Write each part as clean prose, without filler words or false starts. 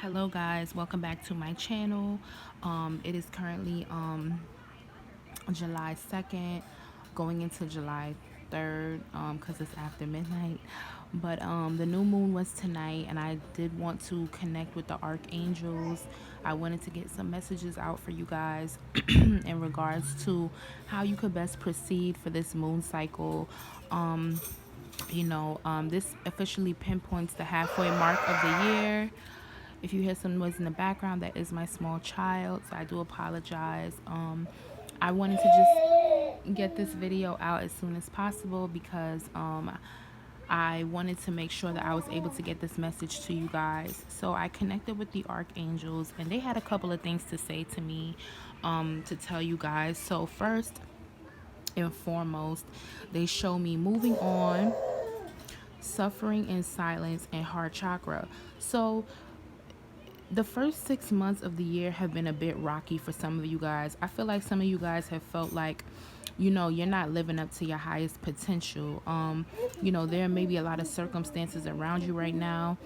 Hello guys, welcome back to my channel. It is currently July 2nd, going into July 3rd, because it's after midnight. But the new moon was tonight, and I did want to connect with the archangels. I wanted to get some messages out for you guys in regards to how you could best proceed for this moon cycle. This officially pinpoints the halfway mark of the year. If you hear some noise in the background, that is my small child, so I do apologize. I wanted to just get this video out as soon as possible because I wanted to make sure that I was able to get this message to you guys. So I connected with the archangels, and they had a couple of things to say to me, to tell you guys. So first and foremost, they show me moving on, suffering in silence, and heart chakra. So the first 6 months of the year have been a bit rocky for some of you guys. I feel like some of you guys have felt like, you're not living up to your highest potential. There may be a lot of circumstances around you right now.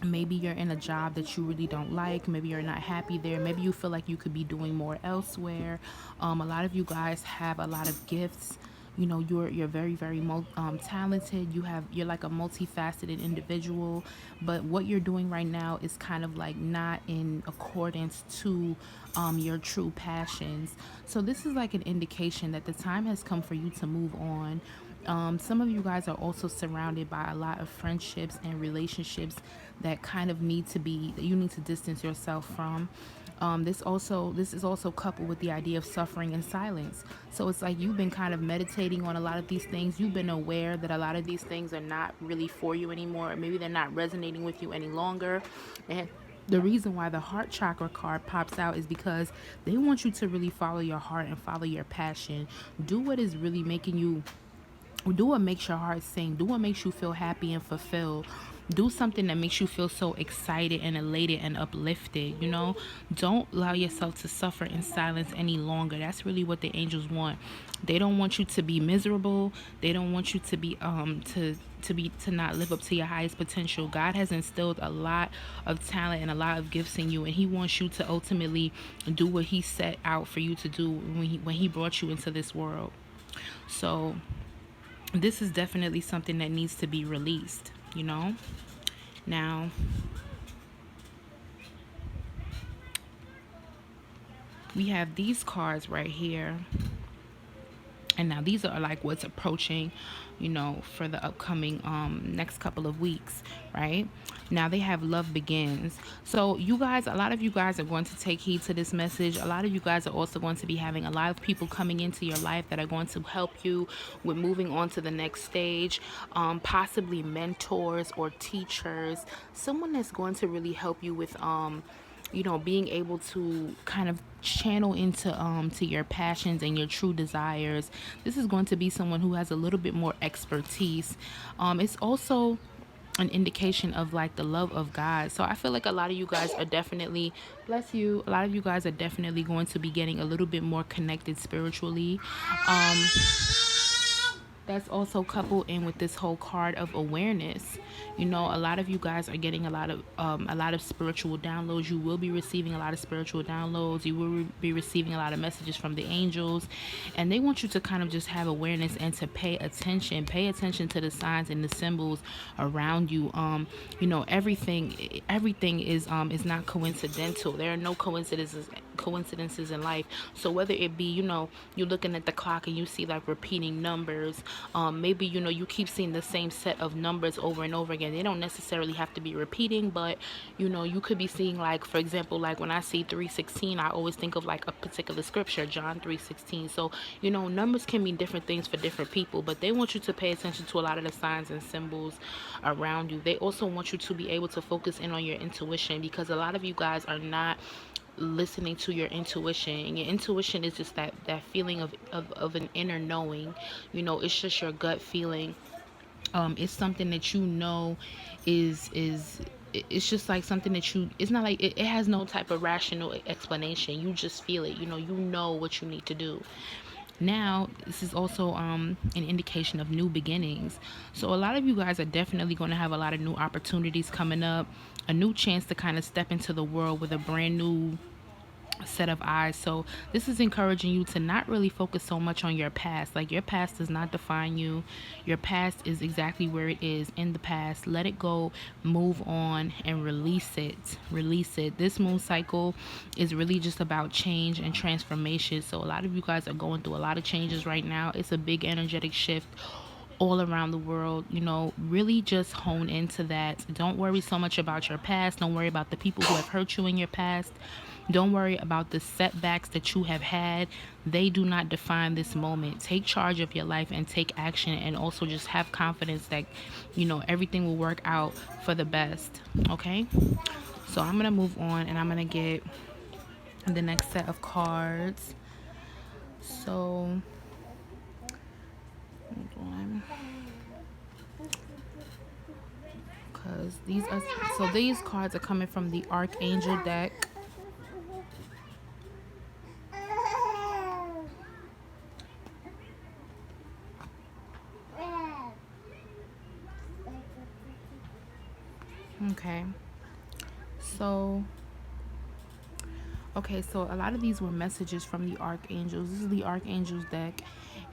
Maybe you're in a job that you really don't like. Maybe you're not happy there. Maybe you feel like you could be doing more elsewhere. A lot of you guys have a lot of gifts. You're very very talented. You're like a multifaceted individual, but what you're doing right now is kind of like not in accordance to your true passions. So this is like an indication that the time has come for you to move on. Some of you guys are also surrounded by a lot of friendships and relationships that kind of that you need to distance yourself from. This is also coupled with the idea of suffering in silence. So it's like you've been kind of meditating on a lot of these things. You've been aware that a lot of these things are not really for you anymore, or maybe they're not resonating with you any longer. And the reason why the heart chakra card pops out is because they want you to really follow your heart and follow your passion. Do what is really making you, do what makes your heart sing. Do what makes you feel happy and fulfilled. Do something that makes you feel so excited and elated and uplifted. Don't allow yourself to suffer in silence any longer. That's really what the angels want. They don't want you to be miserable. They don't want you to be to not live up to your highest potential. God has instilled a lot of talent and a lot of gifts in you, and he wants you to ultimately do what he set out for you to do when he brought you into this world. So this is definitely something that needs to be released. Now, we have these cards right here. And now these are like what's approaching, for the upcoming next couple of weeks, right? Now they have love begins. So you guys, a lot of you guys are going to take heed to this message. A lot of you guys are also going to be having a lot of people coming into your life that are going to help you with moving on to the next stage. Possibly mentors or teachers, someone that's going to really help you with being able to kind of channel into to your passions and your true desires. This is going to be someone who has a little bit more expertise. It's also an indication of like the love of God. So I feel like a lot of you guys are definitely, bless you, a lot of you guys are definitely going to be getting a little bit more connected spiritually. um that's also coupled in with this whole card of awareness. A lot of you guys are getting a lot of spiritual downloads. You will be receiving a lot of spiritual downloads. You will be receiving a lot of messages from the angels, and they want you to kind of just have awareness and to pay attention. Pay attention to the signs and the symbols around you. Everything is not coincidental. There are no coincidences in life. So whether it be, you're looking at the clock and you see like repeating numbers, maybe you keep seeing the same set of numbers over and over again. They don't necessarily have to be repeating, but you could be seeing, like, for example, like when I see 3:16, I always think of like a particular scripture, John 3:16. So numbers can mean different things for different people, but they want you to pay attention to a lot of the signs and symbols around you. They also want you to be able to focus in on your intuition, because a lot of you guys are not listening to your intuition. And your intuition is just that feeling of an inner knowing. It's just your gut feeling. It's something that it's just like something that it's not like it has no type of rational explanation. You just feel it. You know what you need to do. Now, this is also an indication of new beginnings. So, a lot of you guys are definitely going to have a lot of new opportunities coming up, a new chance to kind of step into the world with a brand new set of eyes. So this is encouraging you to not really focus so much on your past. Like, your past does not define you. Your past is exactly where it is in the past. Let it go, move on, and release it. Release it. This moon cycle is really just about change and transformation. So a lot of you guys are going through a lot of changes right now. It's a big energetic shift all around the world. Really just hone into that. Don't worry so much about your past. Don't worry about the people who have hurt you in your past. Don't worry about the setbacks that you have had. They do not define this moment. Take charge of your life and take action, and also just have confidence that everything will work out for the best. Okay, so I'm gonna move on, and I'm gonna get the next set of cards. So hold on. Because these cards are coming from the Archangel deck. Okay. So so a lot of these were messages from the archangels. This is the archangels deck,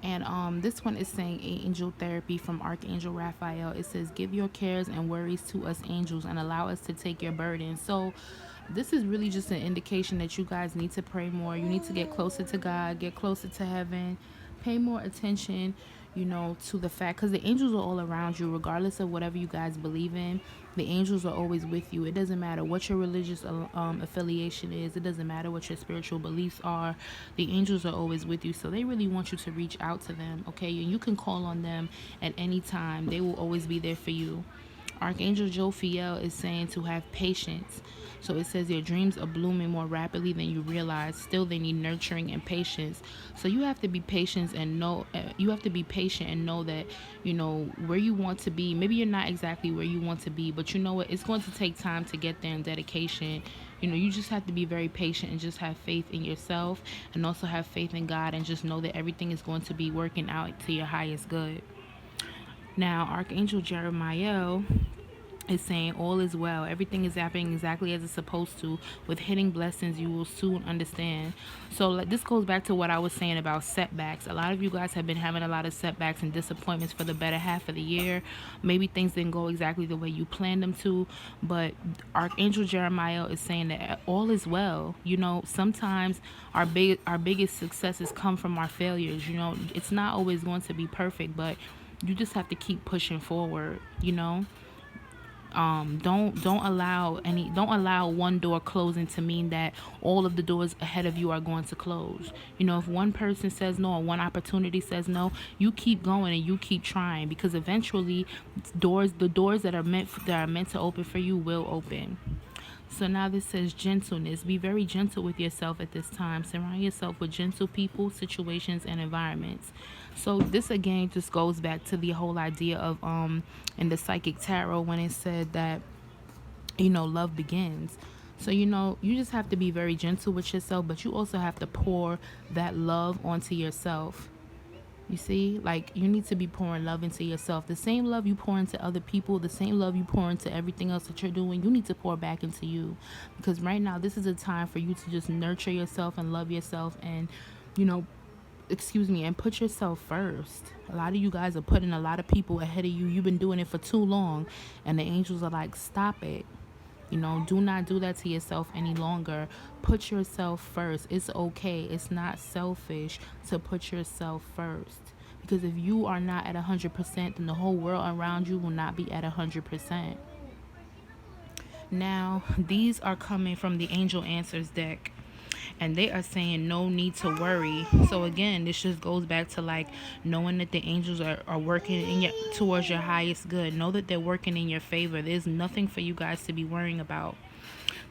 and this one is saying angel therapy from Archangel Raphael. It says, "Give your cares and worries to us angels, and allow us to take your burden." So this is really just an indication that you guys need to pray more. You need to get closer to God, get closer to heaven, pay more attention, to the fact, because the angels are all around you, regardless of whatever you guys believe in. The angels are always with you. It doesn't matter what your religious affiliation is. It doesn't matter what your spiritual beliefs are. The angels are always with you. So they really want you to reach out to them, okay? And you can call on them at any time. They will always be there for you. Archangel Jophiel is saying to have patience. So it says your dreams are blooming more rapidly than you realize. Still, they need nurturing and patience. So you have to be patient and know. You have to be patient and know that where you want to be. Maybe you're not exactly where you want to be, but you know what? It's going to take time to get there and dedication. You just have to be very patient and just have faith in yourself, and also have faith in God, and just know that everything is going to be working out to your highest good. Now, Archangel Jeremiah is saying all is well. Everything is happening exactly as it's supposed to. With hitting blessings, you will soon understand. So this goes back to what I was saying about setbacks. A lot of you guys have been having a lot of setbacks and disappointments for the better half of the year. Maybe things didn't go exactly the way you planned them to, but Archangel Jeremiah is saying that all is well. Sometimes our biggest successes come from our failures. It's not always going to be perfect, but you just have to keep pushing forward. Don't allow one door closing to mean that all of the doors ahead of you are going to close. If one person says no, or one opportunity says no, you keep going and you keep trying, because eventually the doors that are meant to open for you will open. So now this says gentleness. Be very gentle with yourself at this time. Surround yourself with gentle people, situations, and environments. So this again just goes back to the whole idea of in the psychic tarot, when it said that love begins. So you just have to be very gentle with yourself, but you also have to pour that love onto yourself. You see, like, you need to be pouring love into yourself. The same love you pour into other people, the same love you pour into everything else that you're doing, you need to pour back into you. Because right now, this is a time for you to just nurture yourself and love yourself, and, and put yourself first. A lot of you guys are putting a lot of people ahead of you. You've been doing it for too long, and the angels are like, stop it. Do not do that to yourself any longer. Put yourself first. It's okay. It's not selfish to put yourself first. Because if you are not at 100%, then the whole world around you will not be at 100%. Now, these are coming from the Angel Answers deck, and they are saying no need to worry. So again, this just goes back to like knowing that the angels are working towards your highest good. Know that they're working in your favor. There's nothing for you guys to be worrying about.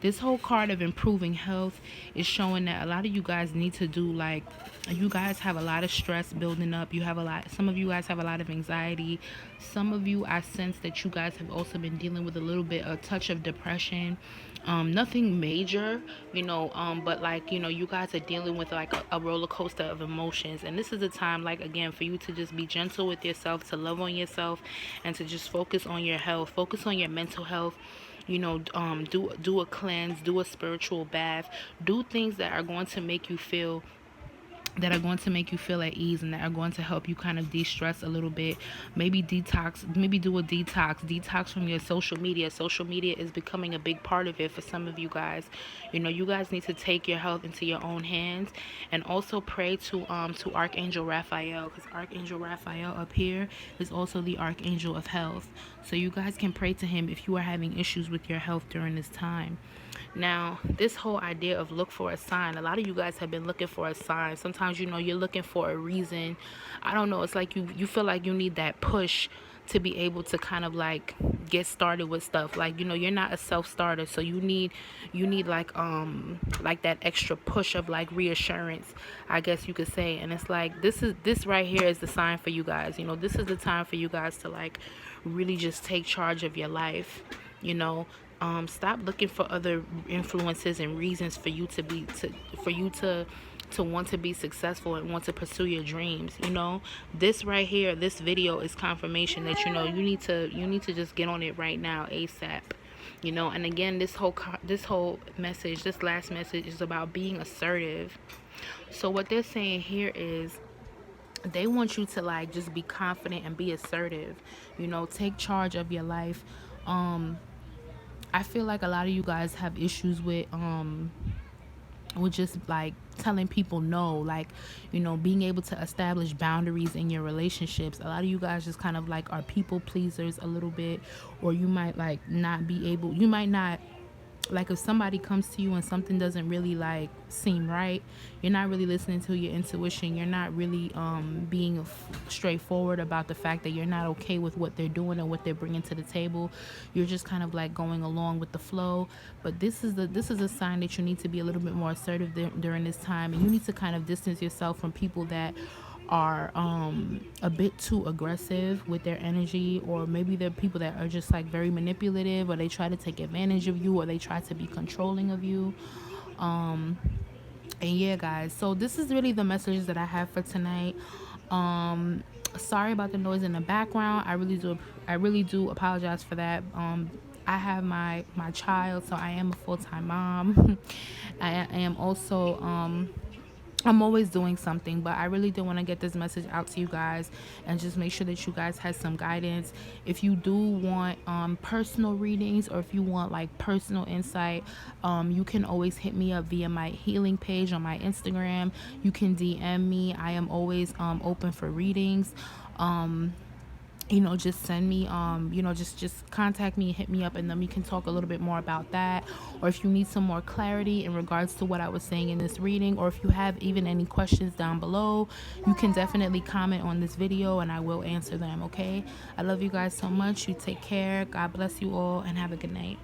This whole card of improving health is showing that a lot of you guys need to do, like, you guys have a lot of stress building up. You have a lot, some of you guys have a lot of anxiety. Some of you, I sense that you guys have also been dealing with a little bit, a touch of depression. Nothing major, but like, you guys are dealing with like a roller coaster of emotions. And this is a time, like, again, for you to just be gentle with yourself, to love on yourself, and to just focus on your health, focus on your mental health. Do a cleanse, do a spiritual bath, do things that are going to make you feel at ease, and that are going to help you kind of de-stress a little bit. Maybe detox, maybe do a detox from your social media. Social media is becoming a big part of it for some of you guys. You guys need to take your health into your own hands, and also pray to Archangel Raphael, because Archangel Raphael up here is also the Archangel of health. So you guys can pray to him if you are having issues with your health during this time. Now, this whole idea of look for a sign, a lot of you guys have been looking for a sign. Sometimes, you're looking for a reason. I don't know. It's like you feel like you need that push to be able to kind of like get started with stuff. Like, you're not a self-starter, so you need like that extra push of like reassurance, I guess you could say. And it's like, this right here is the sign for you guys. This is the time for you guys to like really just take charge of your life. Stop looking for other influences and reasons for you to want to be successful and want to pursue your dreams. This right here, this video is confirmation that you need to just get on it right now, ASAP. And again, this whole message, this last message, is about being assertive. So what they're saying here is, they want you to like just be confident and be assertive. Take charge of your life. I feel like a lot of you guys have issues with just like telling people no, like, being able to establish boundaries in your relationships. A lot of you guys just kind of like are people pleasers a little bit, or you might like not be able, you might not, like, if somebody comes to you and something doesn't really like seem right, you're not really listening to your intuition. You're not really being straightforward about the fact that you're not okay with what they're doing and what they're bringing to the table. You're just kind of like going along with the flow. But this is a sign that you need to be a little bit more assertive during this time, and you need to kind of distance yourself from people that are a bit too aggressive with their energy, or maybe they're people that are just like very manipulative, or they try to take advantage of you, or they try to be controlling of you. And yeah, guys, so this is really the messages that I have for tonight. Sorry about the noise in the background. I really do apologize for that. I have my child, so I am a full-time mom. I am also I'm always doing something, but I really do want to get this message out to you guys and just make sure that you guys have some guidance. If you do want personal readings, or if you want like personal insight, you can always hit me up via my healing page on my Instagram. You can DM me. I am always open for readings. Just send me, just contact me, hit me up, and then we can talk a little bit more about that. Or if you need some more clarity in regards to what I was saying in this reading, or if you have even any questions down below, you can definitely comment on this video and I will answer them. Okay, I love you guys so much. You take care. God bless you all, and have a good night.